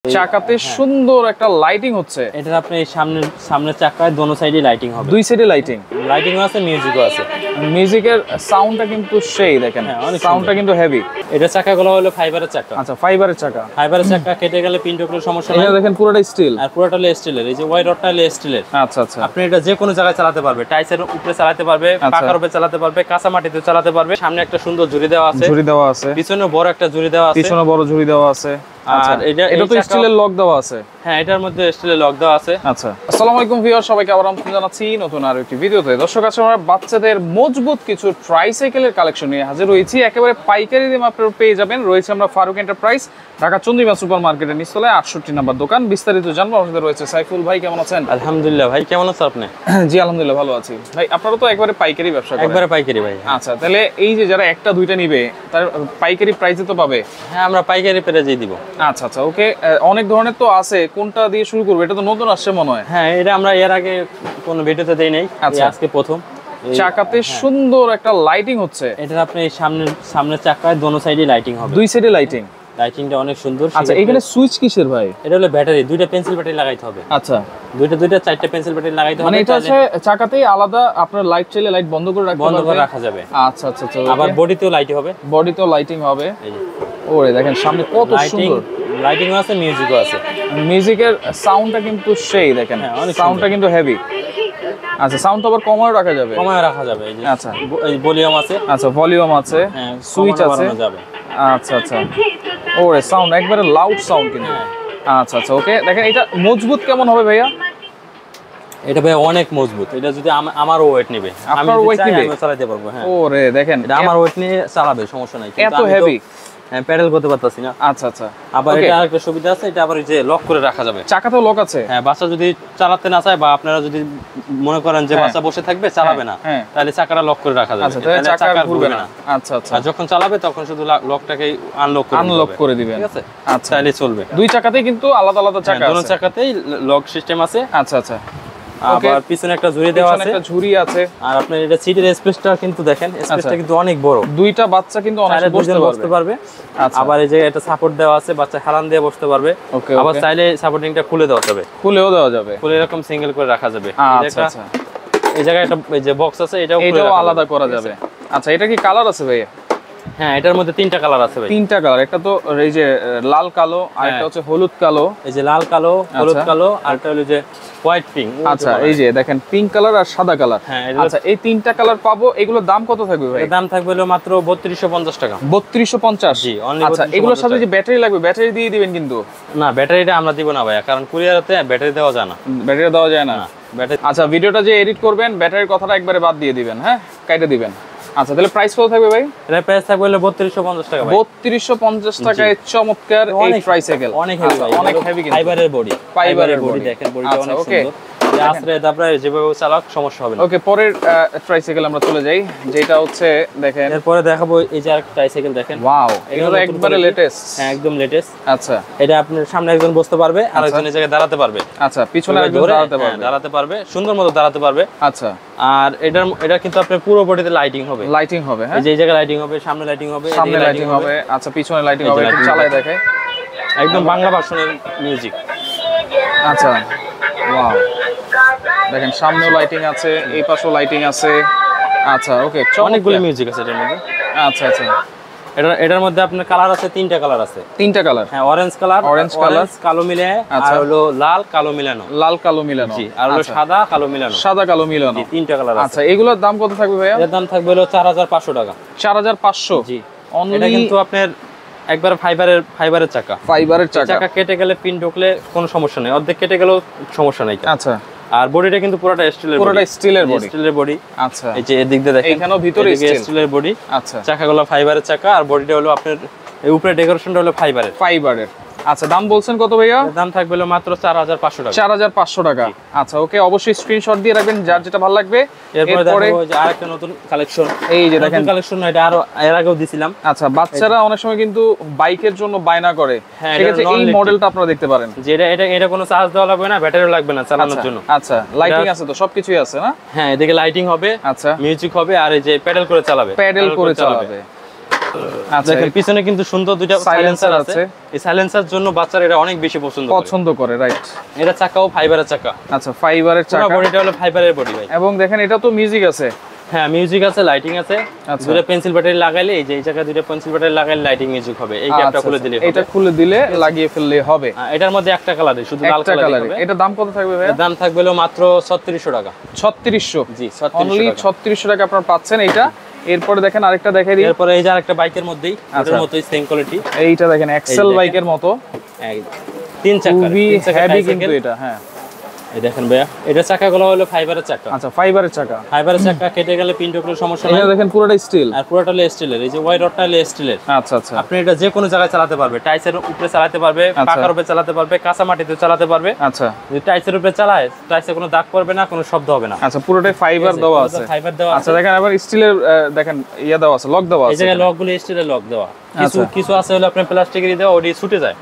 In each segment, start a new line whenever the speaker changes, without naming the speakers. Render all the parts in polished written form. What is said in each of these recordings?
চাকাতে সুন্দর একটা লাইটিং হচ্ছে।
এটা আপনি সামনের চাকায় দোনো সাইডে লাইটিং হবে,
দুই সাইডে লাইটিং
আছে, মিউজিকও আছে।
মিউজিকের সাউন্ডটা কিন্তু সেই দেখেন, সাউন্ডটা কিন্তু হেভি।
এটা চাকাগুলো হলো ফাইবারের চাকা।
আচ্ছা, ফাইবারের চাকা।
ফাইবারের চাকা কেটে গেলে পিন ঢুকলে সমস্যা নাই।
এটা দেখেন পুরোটা স্টিল,
আর পুরোটা হলো স্টিলের। এই যে ওয়াই রডটা হলো স্টিলের।
আচ্ছা আচ্ছা,
আপনি এটা যে কোনো জায়গায় চালাতে পারবে, টাইসের উপরে চালাতে পারবে, পাকার উপরে চালাতে পারবে, কাঁচা মাটিতে চালাতে পারবে। সামনে একটা সুন্দর ঝুড়ি দেওয়া আছে, পিছনে বড় একটা ঝুড়ি দেওয়া আছে,
আর এটা তো স্টিলের লক দেওয়া আছে।
হ্যাঁ, এটার মধ্যে স্টিলের লক দেওয়া আছে।
আচ্ছা, আসসালামু আলাইকুম ভিউয়ার, সবাইকে আবার আমন্ত্রণ জানাচ্ছি নতুন আরো একটি ভিডিওতে। দর্শক, আজকে আমরা বাচ্চাদের মজবুত কিছু ট্রাইসাইকেলের কালেকশন নিয়ে হাজির হয়েছি। একেবারে পাইকারি দামে আপনারা পেয়ে যাবেন। রয়েছে আমরা ফারুক এন্টারপ্রাইজ, ঢাকা চন্দ্রিমা সুপার মার্কেটের নিচতলায় 68 নম্বর দোকান। বিস্তারিত জানবো। আমাদের রয়েছে সাইফুল ভাই, কেমন আছেন?
আলহামদুলিল্লাহ ভাই, কেমন আছেন আপনি?
জি আলহামদুলিল্লাহ ভালো আছি ভাই। আপনারা তো একবারে পাইকারি ব্যবসা করেন?
একবারে পাইকারি ভাই।
আচ্ছা, তাহলে এই যে যারা একটা দুইটা নিবে তার পাইকারি প্রাইসে তো পাবে?
হ্যাঁ, আমরা পাইকারি প্রাইসে দিব।
আচ্ছা আচ্ছা, ওকে। অনেক ধরনের তো আছে, কোনটা দিয়ে শুরু করব? এটা তো নতুন আসছে মনে হয়।
হ্যাঁ, এটা আমরা এর আগে কোনো ভিডিওতে দেই নাই, আজকে প্রথম।
চাকাতে সুন্দর একটা লাইটিং হচ্ছে।
এটা আপনি সামনের চাকায় দোনো সাইডে লাইটিং হবে,
দুই সাইডে লাইটিং।
লাইটিংটা অনেক সুন্দর।
আচ্ছা, এখানে সুইচ কিসের ভাই?
এটা হলো ব্যাটারি, দুইটা পেন্সিল ব্যাটারি লাগাইতে হবে।
আচ্ছা,
দুইটা চারটা পেন্সিল ব্যাটারি লাগাইতে হবে।
মানে এটা আছে চাকাতেই আলাদা, আপনার লাইট চাইলে লাইট বন্ধ করে
রাখা যাবে।
আচ্ছা আচ্ছা আচ্ছা,
আবার বডিতেও লাইট হবে,
বডিতেও লাইটিং হবে। ওরে দেখেন সামনে কত সুন্দর
লাইটিং আছে, মিউজিকও আছে।
মিউজিকের সাউন্ডটা কিন্তু সেই দেখেন, সাউন্ডটা কিন্তু হেভি। আচ্ছা, সাউন্ড তো আবার কমায় রাখা যাবে?
কমায় রাখা যাবে। এই যে
আচ্ছা,
এই ভলিউম আছে।
আচ্ছা, ভলিউম আছে, সুইচ আছে। আচ্ছা আচ্ছা, ওরে সাউন্ড একবারে লাউড সাউন্ড কিন্তু। আচ্ছা আচ্ছা, ওকে। দেখেন এটা মজবুত কেমন হবে ভাইয়া?
এটা ভাই অনেক মজবুত। এটা যদি আমার ওয়েট নেবে, আমি চালাতে পারবো। হ্যাঁ,
ওরে দেখেন
এটা আমার ওয়েট নিয়ে চালাবে, সমস্যা নাই।
এত হেভি।
হ্যাঁ, প্যাডেল করতে পারতাছি না।
আচ্ছা আচ্ছা,
আবার এটা আরেকটা সুবিধা আছে, এটা আবার এই যে লক করে রাখা যাবে।
চাকাতেও লক আছে?
হ্যাঁ, বাচ্চা যদি চালাতে না চায় বা আপনারা যদি মনে করেন যে বাচ্চা বসে থাকবে, চালাবে না, তাহলে চাকাটা লক করে রাখা যাবে।
আচ্ছা, তাহলে চাকা ঘুরবে না। আচ্ছা আচ্ছা,
আর যখন চালাবে তখন শুধু লকটাকে আনলক
করে দিবেন।
ঠিক আছে?
আচ্ছা,
তাহলে চলবে।
দুই চাকাতেই কিন্তু আলাদা আলাদা চাকা আছে?
দুটো চাকাতেই লক সিস্টেম আছে।
আচ্ছা আচ্ছা,
আবার পিছনে একটা ঝুড়ি দেওয়া আছে,
একটা ঝুড়ি আছে।
আর আপনার এটা সিটের স্পেসটা কিন্তু দেখেন, স্পেসটা কিন্তু অনেক বড়।
দুইটা বাচ্চা কিন্তু অনায়াসে বসতে পারবে।
আচ্ছা, আবার এই যে এটা সাপোর্ট দেওয়া আছে, বাচ্চা হেলান দিয়ে বসতে পারবে। আবার চাইলে সাপোর্টিংটা খুলে দেওয়া যাবে, খুলে এরকম সিঙ্গেল করে রাখা যাবে।
আচ্ছা আচ্ছা,
এই জায়গায় একটা এই যে বক্স আছে, এটাও
আলাদা করা যাবে। আচ্ছা, এটা কি কালার আছে ভাইয়া?
হ্যাঁ, এটার মধ্যে তিনটা কালার আছে ভাই।
তিনটা কালার, একটা তো এই যে লাল কালো, আর একটা হচ্ছে হলুদ কালো।
এই যে লাল কালো, হলুদ কালো, আর একটা হলো যে হোয়াইট পিঙ্ক।
আচ্ছা, এই যে দেখেন পিঙ্ক কালার আর সাদা কালার। আচ্ছা, এই তিনটা কালার পাবো। এগুলোর দাম কত থাকবে ভাই?
দাম থাকবে হলো মাত্র 3250 টাকা।
3250? জি। আচ্ছা, এগুলোর সাথে যে ব্যাটারি লাগবে, ব্যাটারি দিয়ে দিবেন কিন্তু?
না, ব্যাটারিটা আমরা দিব না ভাই, কারণ কুরিয়ারতে ব্যাটারি দেওয়া যায় না।
ব্যাটারি দেওয়া যায় না? আচ্ছা, ভিডিওটা যে এডিট করবেন ব্যাটারির কথাটা একবারে বাদ দিয়ে দিবেন, হ্যাঁ, কাটে দিবেন। আচ্ছা, তাহলে প্রাইস কত থাকবে ভাই?
এর প্রাইস থাকবে হলো 3250 টাকা ভাই।
3250 টাকায় চমৎকার এই ট্রাইসাইকেল।
অনেক হেভি ভাই,
অনেক হেভি কিন্তু।
ফাইবারের বডি দেখেন, বডিটা অনেক সুন্দর। আশ্রয় দাবরা যেভাবে চালাক সমস্যা হবে না।
ওকে, পরের ট্রাইসাইকেল আমরা চলে যাই, যেটা হচ্ছে দেখেন।
এরপরে দেখাবো এই যে আরেকটা ট্রাইসাইকেল দেখেন।
ওয়াও, এটা একবারে লেটেস্ট।
হ্যাঁ, একদম লেটেস্ট।
আচ্ছা,
এটা আপনার সামনে একজন বসতে পারবে, আর একজনের জায়গায় দাঁড়াতে পারবে।
আচ্ছা, পিছনে একজন
দাঁড়াতে পারবে, সুন্দর মতো দাঁড়াতে পারবে।
আচ্ছা,
আর এটা কিন্তু আপনার পুরো বডিতে লাইটিং হবে।
হ্যাঁ,
এই যে জায়গায় লাইটিং হবে, সামনে লাইটিং হবে,
আচ্ছা, পিছনে লাইটিং হবে। একটু চালায় দেখে,
একদম বাংলা ভার্সনের মিউজিক।
আচ্ছা, ওয়াও, দেখেন সামনেও লাইটিং আছে, এই পাশেও লাইটিং আছে। আচ্ছা, ওকে,
অনেকগুলো মিউজিক আছে এটার মধ্যে।
আচ্ছা আচ্ছা,
এটার মধ্যে আপনার কালার আছে, তিনটা কালার আছে।
তিনটা কালার? হ্যাঁ,
অরেঞ্জ কালার, কালো মিলে, আর হলো লাল কালো মিলানো।
জি,
আর হলো সাদা কালো মিলানো। তিনটা কালার আছে।
আচ্ছা, এগুলোর দাম কত থাকবে ভাইয়া?
এর দাম থাকবে হলো 4500 টাকা।
4500? জি।
এটা কিন্তু আপনার একবার ফাইবারের চাকা। চাকা কেটে গেলে পিন ঢুকলে কোনো সমস্যা নেই, অর্ধেক কেটে গেলেও সমস্যা নেই।
আচ্ছা,
আর বডিটা কিন্তু পুরোটা স্টিলের বডি।
আচ্ছা,
এই যে এদিক দিয়ে দেখেন,
এখানেও ভিতরে
স্টিলের বডি।
আচ্ছা,
চাকাগুলো ফাইবারের চাকা, আর বডিটা হলো আপনার এই উপরে ডেকোরেশনটা হলো ফাইবারের।
আচ্ছা, দাম বলছেন কত ভাইয়া?
দাম থাকবে হলো মাত্র 4500 টাকা।
4500 টাকা। আচ্ছা, ওকে, অবশ্যই স্ক্রিনশট দিয়ে রাখবেন যার যেটা ভালো লাগবে।
এরপরে আরেকটা নতুন কালেকশন,
এই যে দেখেন
কালেকশন, এটা আরো এর আগেও দিছিলাম।
আচ্ছা, বাচ্চারা অনেক সময় কিন্তু বাইকের জন্য বায়না করে, সেক্ষেত্রে এই মডেলটা আপনারা দেখতে পারেন।
যে এটা কোনো চার্জ দেওয়া লাগবে না, ব্যাটারিও লাগবে না চালানোর জন্য।
আচ্ছা, লাইটিং আছে তো, সবকিছুই আছে না?
হ্যাঁ, এদিকে লাইটিং হবে,
আচ্ছা,
মিউজিক হবে, আর এই যে প্যাডেল করে চালাবে।
আচ্ছা,
দেখেন পিছনে কিন্তু সুন্দর দুইটা সাইলেন্সার আছে। এই সাইলেন্সার জন্য বাচ্চারা এটা অনেক বেশি পছন্দ
করে, রাইট।
এটা চাকাও ফাইবারের চাকা।
আচ্ছা, ফাইবারের চাকা,
পুরো বডিটা হলো ফাইবারের বডি ভাই।
এবং দেখেন এটা তো মিউজিক আছে।
হ্যাঁ, মিউজিক আছে, লাইটিং আছে। দুটো পেন্সিল ব্যাটারি লাগাইলে, এই যে এই জায়গায় দুটো পেন্সিল ব্যাটারি লাগাইলে লাইটিং মিউজিক হবে। এই ক্যাপটা খুলে দিলে হবে,
এটা খুলে দিলে লাগিয়ে ফেললে হবে।
এটার মধ্যে একটা কালারে, শুধু লাল কালার হবে।
এটা দাম কত থাকবে ভাই?
দাম থাকবে হলো মাত্র 3600 টাকা।
3600?
জি,
অনলি 3600 টাকা আপনারা পাচ্ছেন এটা। এরপরে দেখেন আরেকটা দেখাই দিই।
এরপরে এই যে আরেকটা বাইকের মধ্যেই, এটার মতোই সেম কোয়ালিটি।
এইটা দেখেন এক্সেল বাইকের মতো,
তিন চাকা,
খুবই হেভি কিন্তু এটা। হ্যাঁ,
এই দেখেন ভাইয়া, এটা চাকাগুলো হলো ফাইবারের চাকা।
আচ্ছা, ফাইবারের চাকা।
ফাইবারের চাকা কেটে গেলে পিন টুকরোর সমস্যা নাই।
এটা দেখেন পুরোটা স্টিল,
আর পুরোটা হলো স্টিলের। এই যে ওয়াই রডটা হলো স্টিলের।
আচ্ছা আচ্ছা,
আপনি এটা যে কোনো জায়গায় চালাতে পারবে, টাইসের উপরে চালাতে পারবে, পাকার উপরে চালাতে পারবে, কাঁচা মাটিতে চালাতে পারবে।
আচ্ছা,
যদি টাইসের উপরে চালায়, টাইসে কোনো দাগ পড়বে না, কোনো শব্দ হবে না।
আচ্ছা, পুরোটাই ফাইবার দেওয়া আছে।
ফাইবার দেওয়া আছে।
আচ্ছা, দেখেন আবার স্টিলের দেখেন ইয়া দেওয়া আছে, লক দেওয়া আছে।
এই জায়গায় লকগুলো স্টিলের লক দেওয়া। কিছু আছে হলো আপনার প্লাস্টিকেরই দেওয়া, ওটি ছুটে যায়।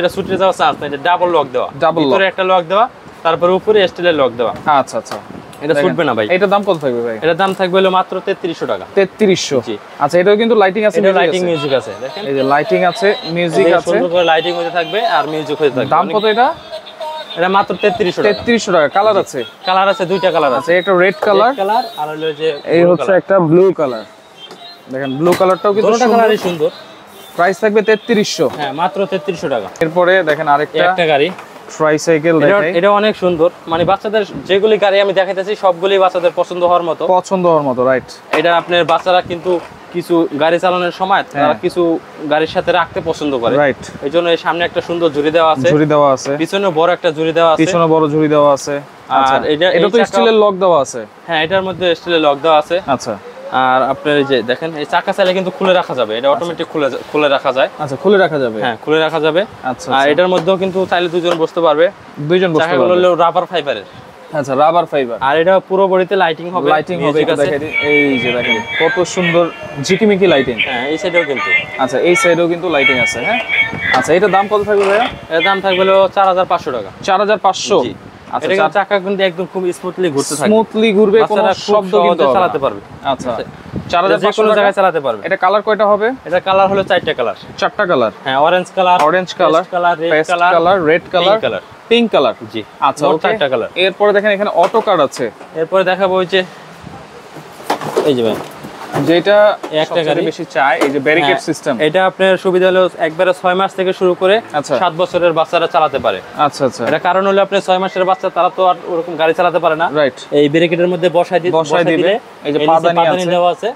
এটা ছুটে যাওয়ার চান্স নাই। এটা ডাবল লক দেওয়া, ভিতরে একটা লক দেওয়া, তারপরে উপরে স্টিলের লক দেওয়া।
আচ্ছা আচ্ছা,
এটা ছুটবে না ভাই।
এটার দাম কত থাকবে ভাই?
এটার দাম থাকবে হলো মাত্র 3300 টাকা।
3300? জি। আচ্ছা, এটাও কিন্তু লাইটিং আছে,
লাইটিং মিউজিক আছে। দেখেন
এই যে লাইটিং আছে, মিউজিক আছে,
সুন্দর করে লাইটিং হতে থাকবে আর মিউজিক হতে থাকবে।
দাম কত এটা?
এটা মাত্র 3300 টাকা।
3300 টাকা। কালার আছে?
কালার আছে, দুইটা কালার আছে।
একটা রেড কালার
আর হলো যে
এই হচ্ছে একটা ব্লু কালার। দেখেন ব্লু কালারটাও কিন্তু
দুটো কালারই সুন্দর।
প্রাইস থাকবে 3300?
হ্যাঁ, মাত্র 3300 টাকা।
এরপরে দেখেন আরেকটা
গাড়ি
ট্রাইসাইকেল দেখাই।
এটা অনেক সুন্দর, মানে বাচ্চাদের যেগুলি গাড়ি আমি দেখাইতেছি সবগুলি বাচ্চাদের পছন্দ হওয়ার মতো, রাইট। এটা আপনার বাচ্চারা কিন্তু কিছু গাড়ি চালানোর সময় তারা কিছু গাড়ির সাথে রাখতে পছন্দ করে, রাইট। এইজন্য এই সামনে একটা সুন্দর ঝুড়ি দেওয়া আছে, পিছনে বড় একটা ঝুড়ি দেওয়া আছে, আর এটা তো স্টিলের লক দেওয়া আছে। হ্যাঁ, এটার মধ্যে স্টিলের লক দেওয়া আছে। আচ্ছা, আর আপনার এই যে দেখেন এই চাকা চাইলে কিন্তু খুলে রাখা যাবে। এটা অটোমেটিক খুলে রাখা যায়। আচ্ছা, খুলে রাখা যাবে? হ্যাঁ, খুলে রাখা যাবে। আচ্ছা, আর এটার মধ্যেও কিন্তু চাইলে দুজন বসতে পারবে। চাকাগুলো হলো রাবার ফাইবারের। আচ্ছা, রাবার ফাইবার। আর এটা পুরো বডিতে লাইটিং হবে। এই যে দেখেন কত সুন্দর ঝিকিমিকি লাইটিং। হ্যাঁ, এই সাইডেও কিন্তু। আচ্ছা, এই সাইডেও কিন্তু লাইটিং আছে। হ্যাঁ, আচ্ছা, এটার দাম কত থাকবে ভাইয়া? এর দাম থাকবে হলো 4500 টাকা। 4500? জি। আচ্ছা, এটা চাকা কিন্তু একদম খুব স্মুথলি ঘুরতে থাকবে, স্মুথলি ঘুরবে, কোনো শব্দ কিন্তু চালাতে পারবে। আচ্ছা, 4500 জায়গায় চালাতে পারবে। এটা কালার কয়টা হবে? এটা কালার হলো 4টা কালার। 4টা কালার? হ্যাঁ, orange colour, red colour, pink colour. জি। আচ্ছা, 4টা কালার। এরপরে দেখেন এখানে অটো কার্ড আছে। এরপরে দেখাবো ওই যে এই যে ভাই, যেটা একটা গাড়ি বেশি চায়, এই যে ব্যারিকেড সিস্টেম। এটা আপনার সুবিধা হলো একবারে 6 মাস থেকে শুরু করে 7 বছরের বাচ্চারা চালাতে পারে। আচ্ছা আচ্ছা, এটা কারণ হলো আপনি 6 মাসের বাচ্চা তারা তো আর ওরকম গাড়ি চালাতে পারে না, রাইট। এই ব্যারিকেডের মধ্যে বসাই দিলে এই যে পাদানি দেওয়া আছে,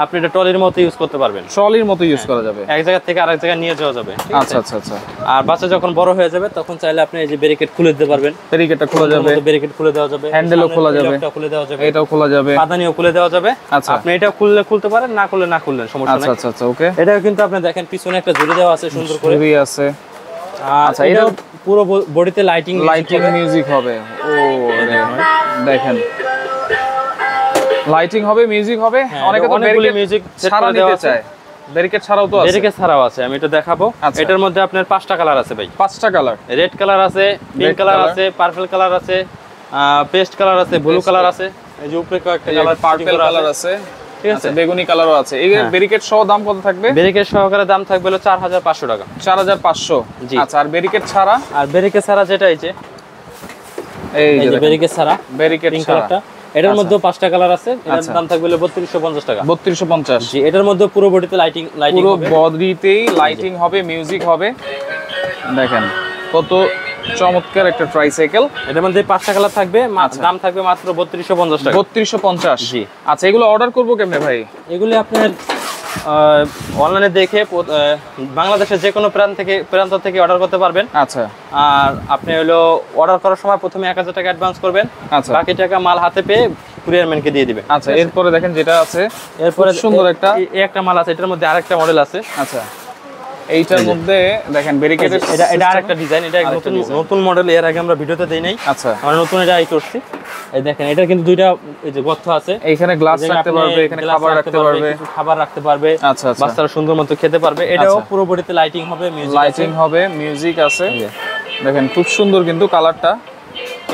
আপনি এটা ট্রলির মতো ইউজ করতে পারবেন। ট্রলির মতো ইউজ করা যাবে, এক জায়গা থেকে আরেক জায়গায় নিয়ে যাওয়া যাবে। আচ্ছা আচ্ছা আচ্ছা। আর বাচ্চা যখন বড় হয়ে যাবে তখন চাইলে আপনি এই যে ব্যারিকেড খুলে দিতে পারবেন। ব্যারিকেডটা খোলা যাবে, ব্যারিকেড খুলে দেওয়া যাবে, হ্যান্ডেলও খোলা যাবে, এটা খুলে দেওয়া যাবে, এটাও খোলা যাবে, পাদানিও খুলে দেওয়া যাবে। আচ্ছা, আপনি এটা খুলতে পারেন, না খুললে না খুললেন, সমস্যা নাই। আচ্ছা আচ্ছা, ওকে। এটাও কিন্তু আপনি দেখেন পিছনে একটা ঝুড়ি দেওয়া আছে, সুন্দর করে ঝুড়ি আছে। আচ্ছা, এটা পুরো বডিতে লাইটিং মিউজিক হবে। ও দেখেন, লাইটিং হবে, মিউজিক হবে। অনেকে তো ব্যারিকেড মিউজিক ছাড়া নিতে চায়, ব্যারিকেড ছাড়াও তো আছে। ব্যারিকেড ছাড়াও আছে, আমি এটা দেখাবো। এটার মধ্যে আপনার 5টা কালার আছে ভাই। 5টা কালার? রেড কালার আছে, পিঙ্ক কালার আছে, পার্পল কালার আছে, পেস্ট কালার আছে, ব্লু কালার আছে, এই যে উপরে কয়েকটা কালার, পার্পল কালার আছে, ঠিক আছে, বেগুনি কালারও আছে। এই ব্যারিকেড সহ দাম কত থাকবে? ব্যারিকেড সহকারে দাম থাকবে হলো 4500 টাকা। 4500? জি। আচ্ছা, আর ব্যারিকেড ছাড়া? আর ব্যারিকেড ছাড়া যেটা এই যে ব্যারিকেড ছাড়া, ব্যারিকেড ছাড়া, এটার মধ্যে 5টা কালার আছে। এটার দাম থাকবে 3250 টাকা। 3250? জি। এটার মধ্যে পুরো বডিতে লাইটিং পুরো বডিতেই লাইটিং হবে, মিউজিক হবে। দেখেন কত চমৎকার একটা ট্রাইসাইকেল। এটার মধ্যে 5টা কালার থাকবে, দাম থাকবে মাত্র 3250 টাকা। 3250? জি। আচ্ছা, এগুলো অর্ডার করব কেমনে ভাই? এগুলো আপনার অনলাইনে দেখে বাংলাদেশের যে কোনো প্রান্ত থেকে অর্ডার করতে পারবেন। আচ্ছা, আর আপনি হলো অর্ডার করার সময় প্রথমে 1000 টাকা অ্যাডভান্স করবেন। আচ্ছা, বাকি টাকা মাল হাতে পেয়ে কুরিয়ার ম্যানকে দিয়ে দিবেন। আচ্ছা, এরপরে দেখেন যেটা আছে, এরপরে সুন্দর একটা মাল আছে, এটার মধ্যে আরেকটা মডেল আছে। আচ্ছা, এইটার মধ্যে দেখেন ব্যারিকেডের, এটা আরেকটা ডিজাইন, এটা নতুন মডেল, এর আগে আমরা ভিডিওতে দেই নাই। আচ্ছা, আমরা নতুন এটা করছি। এই দেখেন, এটা কিন্তু দুইটা এই যে গর্ত আছে, এখানে গ্লাস রাখতে পারবে, এখানে খাবার রাখতে পারবে, খাবার রাখতে পারবে। আচ্ছা আচ্ছা, বাচ্চারা সুন্দর মতো খেতে পারবে। এটাও পুরো বডিতে লাইটিং হবে, মিউজিক আছে। দেখেন খুব সুন্দর কিন্তু কালারটা।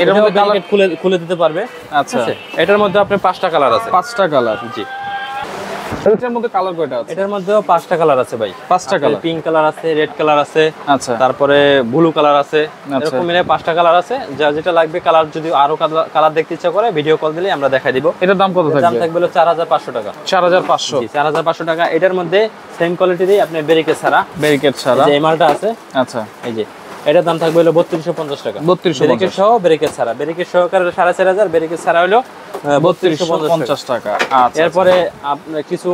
এটার মধ্যে কালার খুলে দিতে পারবে। আচ্ছা, এটার মধ্যে আপনার 5টা কালার আছে। 5টা কালার? জি।
এটার মধ্যে কালার কয়টা আছে?
এটার মধ্যেও 5টা কালার আছে ভাই।
5টা কালার,
পিঙ্ক কালার আছে, রেড কালার আছে,
আচ্ছা,
তারপরে ব্লু কালার আছে, এরকম মিলে 5টা কালার আছে। যা যেটা লাগবে কালার, যদি আরো কালার দেখতে ইচ্ছা করে ভিডিও কল দিলে আমরা দেখাই দিব।
এটার দাম কত থাকবে?
দাম থাকবে হলো 4500 টাকা।
4500,
4500 টাকা। এটার মধ্যে সেম কোয়ালিটিরই আপনি ব্যারিকেড ছাড়া,
যে
এই মালটা আছে,
আচ্ছা,
এই যে এটার দাম থাকবে হলো 3250 টাকা।
3250
ব্যারিকেড সহ, ব্যারিকেড ছাড়া। ব্যারিকেড সহকারে 4500, ব্যারিকেড ছাড়া হলো 3250
টাকা। আচ্ছা,
এরপরে আপনার কিছু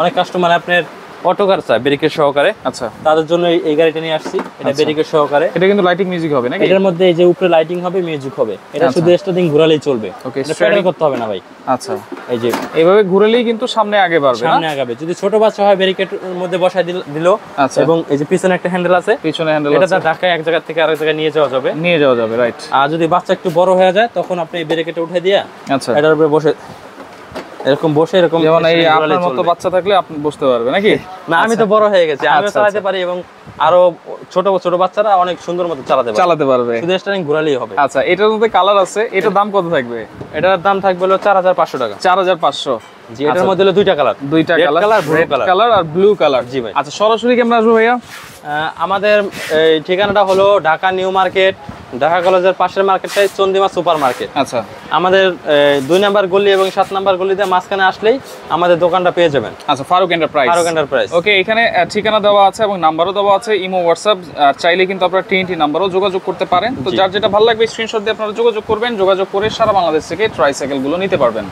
অনেক কাস্টমার আপনার অটোকার চায় ব্যারিকেড সহকারে,
আচ্ছা,
তাদের জন্য এই গাড়িটা নিয়ে আসছি। এটা ব্যারিকেড সহকারে।
এটা কিন্তু লাইটিং মিউজিক হবে নাকি?
এটার মধ্যে এই যে উপরে লাইটিং হবে, মিউজিক হবে। এটা শুধু স্টার্টিং ঘোরালেই চলবে,
ওকে,
এটা প্যাডেল করতে হবে না ভাই।
আচ্ছা,
এই যে
এইভাবে ঘুরলেই কিন্তু সামনে আগে বাড়বে,
সামনে আগাবে। যদি ছোট বাচ্চা হয় ব্যারিকেড এর মধ্যে বসায় দিল,
আচ্ছা,
এবং এই যে পিছনে একটা হ্যান্ডেল আছে,
পিছনে হ্যান্ডেল
এটা
আছে,
ঢাকায় এক জায়গা থেকে আরেক জায়গায় নিয়ে যাওয়া যাবে,
রাইট।
আর যদি বাচ্চা একটু বড় হয়ে যায় তখন আপনি এই ব্যারিকেডটা উঠে দিয়ে
আচ্ছা,
এটার উপরে বসে এরকম
যেমন এই আপনার মতো বাচ্চা থাকলে আপনি বসতে পারবে নাকি?
না, আমি তো বড় হয়ে গেছি, আমি চালাতে পারি, এবং আরো ছোট ছোট বাচ্চারা অনেক সুন্দর মতো চালাতে পারবে, শুধু স্টারিং ঘোরালেই হবে।
আচ্ছা, এটার মধ্যে কালার আছে, এটার দাম কত থাকবে?
এটার দাম থাকবে হলো 4500 টাকা।
4500,
জি। এটার মধ্যে হলো দুইটা কালার,
রেড কালার আর ব্লু কালার।
জি ভাই।
আচ্ছা, সরাসরি কেমন আসবো ভাইয়া?
আমাদের ঠিকানাটা হলো ঢাকা নিউ মার্কেট, ঢাকা কলেজের পাশের মার্কেটটাই চন্দিমা সুপার মার্কেট।
আচ্ছা,
আমাদের 2 নাম্বার গলি এবং 7 নাম্বার গলিতে মাঝখানে আসলেই আমাদের দোকানটা পেয়ে যাবেন।
আচ্ছা, ফারুক এন্টারপ্রাইজ। ওকে, এখানে ঠিকানা দেওয়া আছে এবং নাম্বারও দেওয়া আছে, ইমো, হোয়াটসঅ্যাপ, আর চাইলে কিন্তু আপনারা টিএনটি নাম্বারও যোগাযোগ করতে পারেন। তো যার যেটা ভালো লাগবে স্ক্রিনশট দিয়ে আপনারা যোগাযোগ করবেন, যোগাযোগ করে সারা বাংলাদেশ থেকে ট্রাইসাইকেল গুলো নিতে পারবেন।